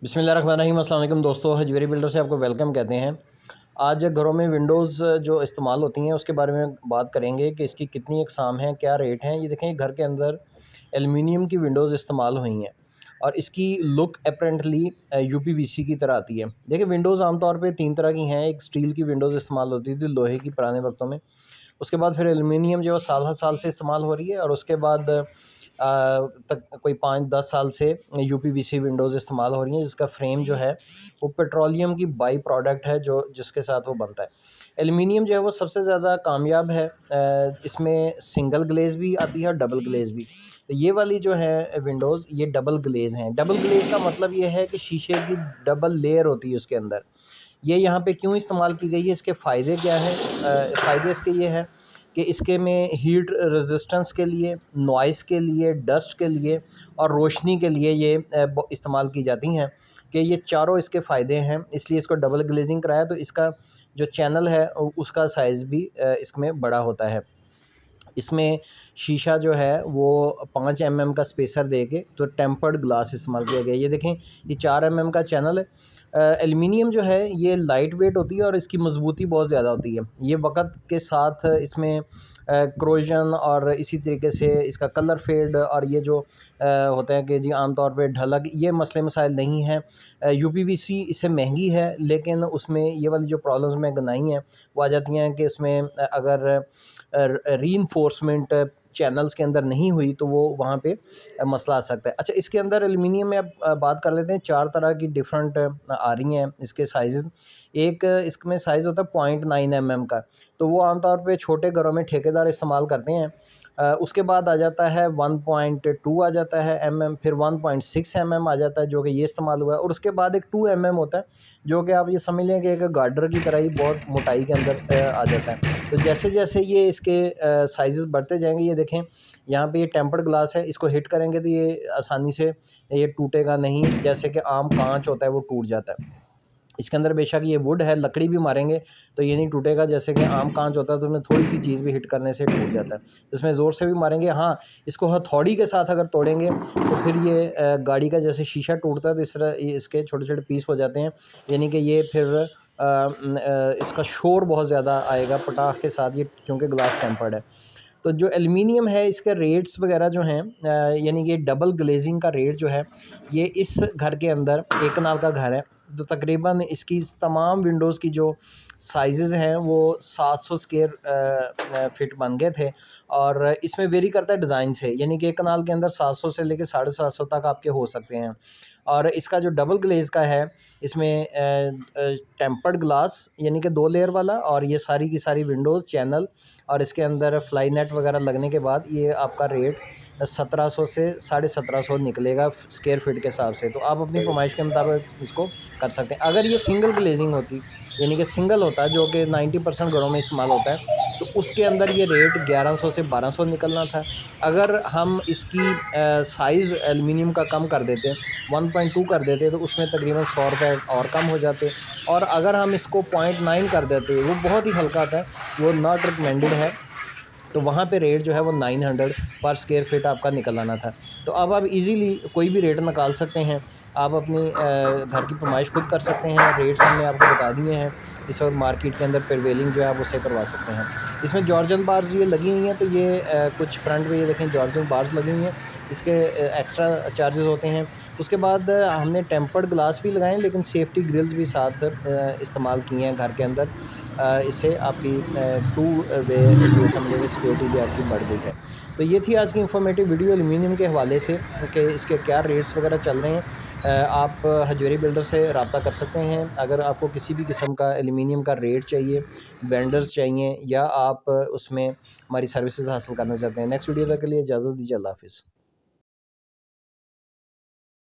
बिस्मिल्लाहिर्रहमानिर्रहीम। अस्सलाम वालेकुम दोस्तों, हजवेरी बिल्डर से आपको वेलकम कहते हैं। आज घरों में विंडोज़ जो इस्तेमाल होती हैं उसके बारे में बात करेंगे कि इसकी कितनी अक़साम हैं, क्या रेट हैं। ये देखें, घर के अंदर एल्युमिनियम की विंडोज़ इस्तेमाल हुई हैं और इसकी लुक अपेरेंटली यूपीवीसी की तरह आती है। देखिए, विंडोज़ आमतौर पे 3 तरह की हैं। एक स्टील की विंडोज़ इस्तेमाल होती थी लोहे की पुराने वक्तों में। उसके बाद फिर एल्युमिनियम जो साल हर साल से इस्तेमाल हो रही है और उसके बाद तक कोई 5-10 साल से यूपीवीसी विंडोज़ इस्तेमाल हो रही हैं, जिसका फ्रेम जो है वो पेट्रोलियम की बाई प्रोडक्ट है जो जिसके साथ वो बनता है। एल्युमिनियम जो है वो सबसे ज़्यादा कामयाब है। इसमें सिंगल ग्लेज़ भी आती है और डबल ग्लेज़ भी। तो ये वाली जो है विंडोज़, ये डबल ग्लेज़ हैं। डबल ग्लेज़ का मतलब ये है कि शीशे की डबल लेयर होती है उसके अंदर। ये यहाँ पे क्यों इस्तेमाल की गई है, इसके फ़ायदे क्या हैं? फ़ायदे इसके ये हैं कि इसके में हीट रेजिस्टेंस के लिए, नॉइज़ के लिए, डस्ट के लिए और रोशनी के लिए ये इस्तेमाल की जाती हैं कि ये चारों इसके फ़ायदे हैं, इसलिए इसको डबल ग्लेजिंग कराया। तो इसका जो चैनल है उसका साइज़ भी इसमें बड़ा होता है। इसमें शीशा जो है वो 5 एमएम का स्पेसर देके तो टेम्पर्ड ग्लास इस्तेमाल किया गया है। ये देखें, ये 4 एमएम का चैनल है। एल्युमिनियम जो है ये लाइट वेट होती है और इसकी मज़बूती बहुत ज़्यादा होती है। ये वक़्त के साथ इसमें क्रोजन और इसी तरीके से इसका कलर फेड और ये जो होते हैं कि जी आमतौर पे ढलक, ये मसले मसाइल नहीं हैं। यूपीवीसी इससे महंगी है, लेकिन उसमें ये वाली जो प्रॉब्लम्स मैं गिनाई हैं वो आ जाती हैं कि इसमें अगर रीइंफोर्समेंट चैनल्स के अंदर नहीं हुई तो वो वहाँ पे मसला आ सकता है। अच्छा, इसके अंदर एल्युमिनियम में अब बात कर लेते हैं। 4 तरह की डिफरेंट आ रही हैं इसके साइज़ेज़। एक इसमें साइज़ होता है 0.9 एमएम का, तो वो आमतौर पे छोटे घरों में ठेकेदार इस्तेमाल करते हैं। उसके बाद आ जाता है 1.2 आ जाता है एमएम, फिर 1.6 एमएम आ जाता है जो कि ये इस्तेमाल हुआ है, और उसके बाद एक 2 एमएम होता है जो कि आप ये समझ लें कि एक गार्डर की तरह ही बहुत मोटाई के अंदर आ जाता है। तो जैसे-जैसे ये इसके साइज़ेज़ बढ़ते जाएँगे, ये देखें यहाँ पे ये टेम्पर्ड ग्लास है, इसको हिट करेंगे तो ये आसानी से ये टूटेगा नहीं, जैसे कि आम काँच होता है वो टूट जाता है। इसके अंदर बेशक ये वुड है, लकड़ी भी मारेंगे तो ये नहीं टूटेगा, जैसे कि आम काँच होता है तो उसमें थोड़ी-सी चीज़ भी हिट करने से टूट जाता है। इसमें ज़ोर से भी मारेंगे, हाँ, इसको हथौड़ी के साथ अगर तोड़ेंगे तो फिर ये गाड़ी का जैसे शीशा टूटता है तो इस तरह ये इसके छोटे-छोटे पीस हो जाते हैं। यानी कि ये फिर इसका शोर बहुत ज़्यादा आएगा पटाख के साथ, ये क्योंकि ग्लास टेम्पर्ड है। तो जो एल्युमिनियम है इसके रेट्स वगैरह जो हैं, यानी कि डबल ग्लेजिंग का रेट जो है, ये इस घर के अंदर एक कनाल का घर है तो तकरीबन इसकी तमाम विंडोज़ की जो साइज़ेज़ हैं वो 700 स्क्वायर फिट बन गए थे। और इसमें वेरी करता है डिज़ाइन से, यानी कि एक कनाल के अंदर 700 से लेके 750 तक आपके हो सकते हैं। और इसका जो डबल ग्लेज़ का है, इसमें टेम्पर्ड ग्लास यानी कि 2 लेयर वाला, और ये सारी की सारी विंडोज़ चैनल और इसके अंदर फ्लाई नेट वगैरह लगने के बाद ये आपका रेट 1700 से 1750 निकलेगा स्क्वायर फीट के हिसाब से। तो आप अपनी फरमाइश के मुताबिक इसको कर सकते हैं। अगर ये सिंगल ग्लेजिंग होती, यानी कि सिंगल होता है जो कि 90% घरों में इस्तेमाल होता है, तो उसके अंदर ये रेट 1100 से 1200 निकलना था। अगर हम इसकी साइज़ एल्युमिनियम का कम कर देते, 1.2 कर देते, तो उसमें तकरीबन ₹100 और कम हो जाते। और अगर हम इसको 0.9 कर देते, वो बहुत ही हल्का था, वो नॉट रिकमेंडेड है, तो वहाँ पे रेट जो है वो 900 पर स्क्वायर फीट आपका निकल आना था। तो अब आप इजीली कोई भी रेट निकाल सकते हैं। आप अपनी घर की फरमाइश खुद कर सकते हैं। रेट्स हमने आपको बता दिए हैं। इस वक्त मार्केट के अंदर प्रिवेलिंग जो है आप उससे करवा सकते हैं। इसमें जॉर्जन बार्स ये लगी हुई हैं, तो ये कुछ फ्रंट पे ये देखें जॉर्जन बार्स लगी हुई हैं, इसके एक्स्ट्रा चार्जेस होते हैं। उसके बाद हमने टेम्पर्ड ग्लास भी लगाए हैं, लेकिन सेफ्टी ग्रिल्स भी साथ इस्तेमाल किए हैं घर के अंदर। इससे आपकी टू वे ये समझ लें कि सिक्योरिटी भी आपकी बढ़ गई है। तो ये थी आज की इन्फॉर्मेटिव वीडियो एल्युमिनियम के हवाले से कि इसके क्या रेट्स वगैरह चल रहे हैं। आप हजवेरी बिल्डर से रब्ता कर सकते हैं अगर आपको किसी भी किस्म का एल्युमिनियम का रेट चाहिए, वेंडर्स चाहिए, या आप उसमें हमारी सर्विसेज हासिल करना चाहते हैं। नेक्स्ट वीडियो तक के लिए इजाज़त दीजिए। अल्लाह हाफ़िज़।